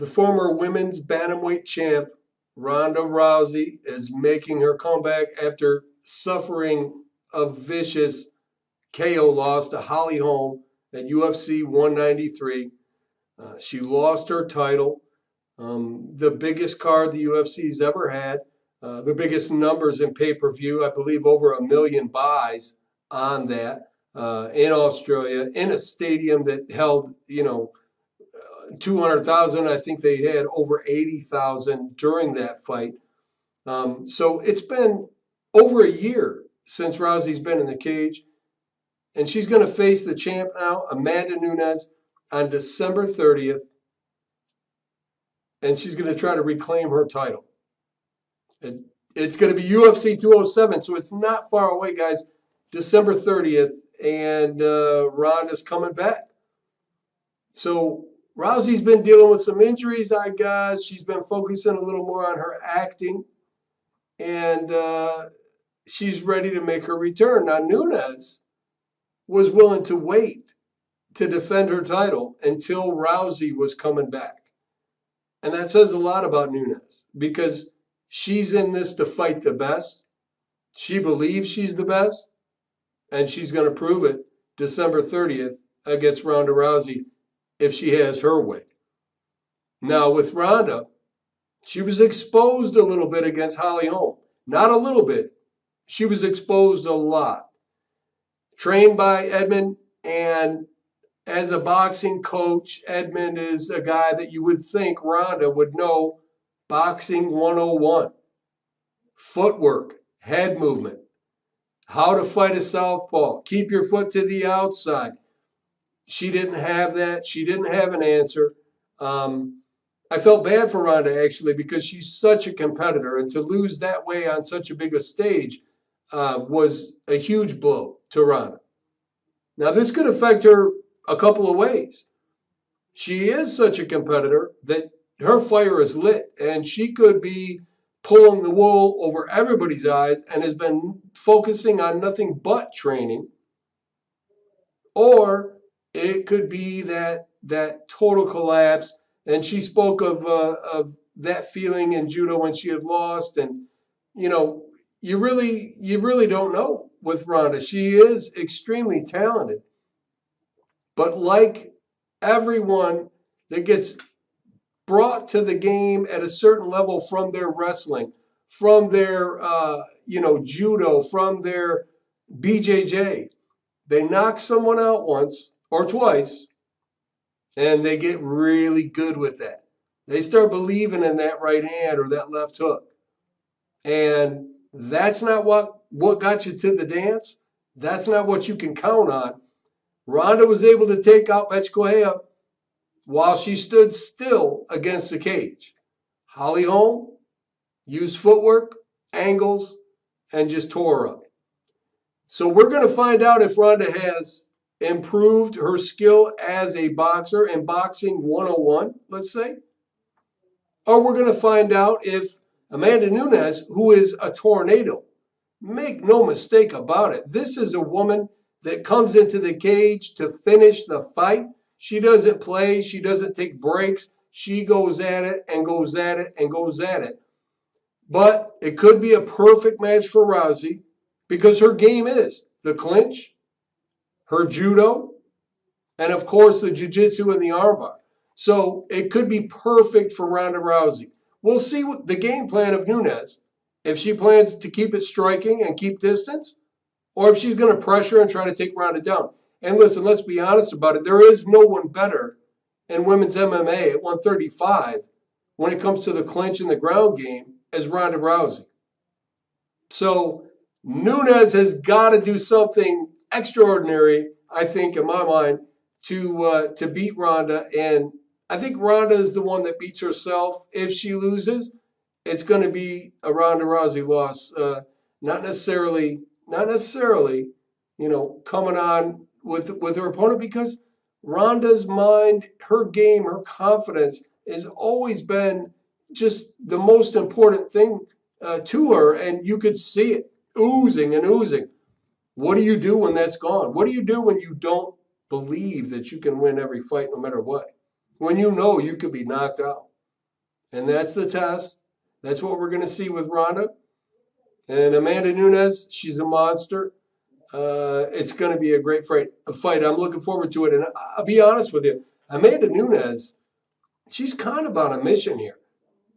former women's bantamweight champ, Ronda Rousey, is making her comeback after suffering a vicious KO loss to Holly Holm at UFC 193. She lost her title, the biggest card the UFC's ever had, the biggest numbers in pay-per-view, I believe over 1 million buys on that in Australia, in a stadium that held, 200,000. I think they had over 80,000 during that fight. So it's been over a year since Rousey's been in the cage, and she's going to face the champ now, Amanda Nunes, on December 30th, and she's going to try to reclaim her title. It's going to be UFC 207, so it's not far away, guys. December 30th, and Ronda's coming back. So Rousey's been dealing with some injuries, I guess. She's been focusing a little more on her acting, and she's ready to make her return. Now, Nunes was willing to wait to defend her title until Rousey was coming back. And that says a lot about Nunes because she's in this to fight the best. She believes she's the best, and she's going to prove it December 30th against Ronda Rousey if she has her way. Now, with Ronda, she was exposed a little bit against Holly Holm. Not a little bit. She was exposed a lot. Trained by Edmond, and as a boxing coach, Edmond is a guy that you would think Ronda would know boxing 101. Footwork, head movement, how to fight a southpaw, keep your foot to the outside. She didn't have that. She didn't have an answer. I felt bad for Ronda, actually, because she's such a competitor, and to lose that way on such a big a stage was a huge blow to Ronda. Now, this could affect her a couple of ways. She is such a competitor that her fire is lit, and she could be pulling the wool over everybody's eyes and has been focusing on nothing but training. Or it could be that total collapse. And she spoke of that feeling in judo when she had lost. And, you really don't know with Ronda. She is extremely talented. But like everyone that gets brought to the game at a certain level from their wrestling, from their, judo, from their BJJ, they knock someone out once or twice, and they get really good with that. They start believing in that right hand or that left hook. And that's not what got you to the dance. That's not what you can count on. Ronda was able to take out Bethe Correia while she stood still against the cage. Holly Holm used footwork, angles, and just tore her up. So we're going to find out if Ronda has improved her skill as a boxer in boxing 101, let's say. Or we're going to find out if Amanda Nunes, who is a tornado, make no mistake about it, this is a woman that comes into the cage to finish the fight. She doesn't play. She doesn't take breaks. She goes at it and goes at it and goes at it. But it could be a perfect match for Rousey because her game is the clinch, her judo, and of course the jiu-jitsu and the armbar. So it could be perfect for Ronda Rousey. We'll see what the game plan of Nunes, if she plans to keep it striking and keep distance, or if she's going to pressure and try to take Ronda down. And listen, let's be honest about it. There is no one better in women's MMA at 135 when it comes to the clinch and the ground game as Ronda Rousey. So Nunes has got to do something extraordinary, I think, in my mind, to beat Ronda. And I think Ronda is the one that beats herself. If she loses, it's going to be a Ronda Rousey loss. Not necessarily, coming on with her opponent, because Ronda's mind, her game, her confidence has always been just the most important thing to her, and you could see it oozing and oozing. What do you do when that's gone? What do you do when you don't believe that you can win every fight no matter what? When you know you could be knocked out? And that's the test. That's what we're going to see with Ronda. And Amanda Nunes, she's a monster. It's going to be a great fight. I'm looking forward to it. And I'll be honest with you, Amanda Nunes, she's kind of on a mission here.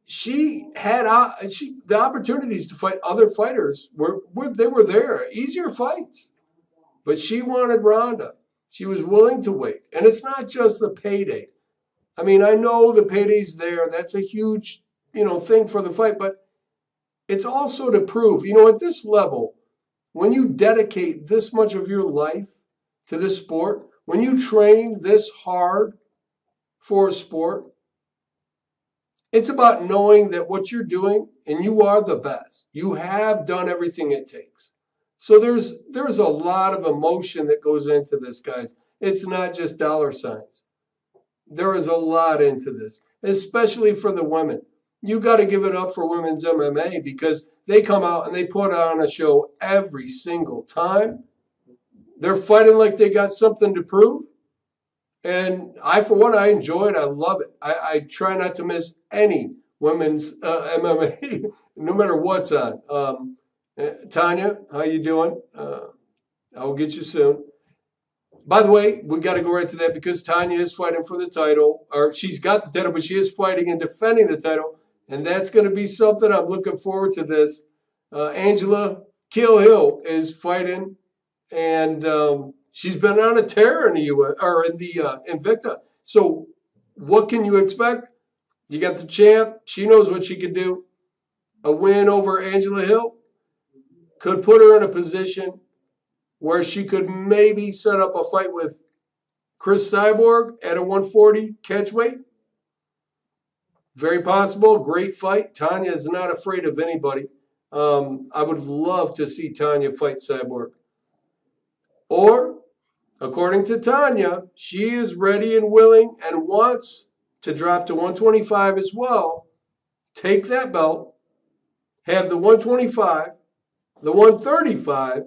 She had the opportunities to fight other fighters they were there, easier fights, but she wanted Ronda. She was willing to wait, and it's not just the payday. I mean, I know the payday's there. That's a huge, thing for the fight, but it's also to prove, at this level, when you dedicate this much of your life to this sport, when you train this hard for a sport, it's about knowing that what you're doing, and you are the best. You have done everything it takes. So there's a lot of emotion that goes into this, guys. It's not just dollar signs. There is a lot into this, especially for the women. You got to give it up for women's MMA because they come out and they put on a show every single time. They're fighting like they got something to prove. And for one, I enjoy it. I love it. I try not to miss any women's MMA, no matter what's on. Tanya, how you doing? I will get you soon. By the way, we got to go right to that because Tanya is fighting for the title, or she's got the title, but she is fighting and defending the title, and that's going to be something. I'm looking forward to this. Angela Kill Hill is fighting, and she's been on a tear in the U.S. or in the Invicta. So what can you expect? You got the champ. She knows what she can do. A win over Angela Hill could put her in a position where she could maybe set up a fight with Chris Cyborg at a 140 catchweight. Very possible. Great fight. Tanya is not afraid of anybody. I would love to see Tanya fight Cyborg. Or, according to Tanya, she is ready and willing and wants to drop to 125 as well. Take that belt, have the 125, the 135,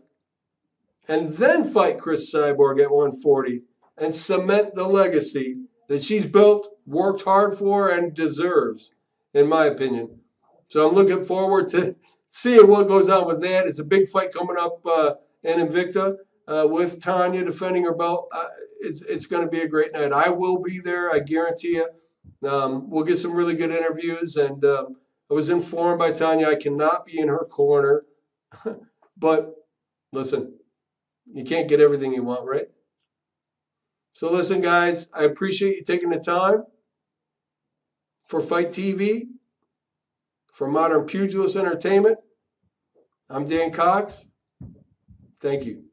and then fight Chris Cyborg at 140 and cement the legacy that she's built, worked hard for, and deserves, in my opinion. So I'm looking forward to seeing what goes on with that. It's a big fight coming up in Invicta with Tanya defending her belt. It's going to be a great night. I will be there, I guarantee you. We'll get some really good interviews, and I was informed by Tanya I cannot be in her corner. But listen, you can't get everything you want, right? So listen, guys, I appreciate you taking the time for Fight TV, for Modern Pugilist Entertainment. I'm Dan Cox. Thank you.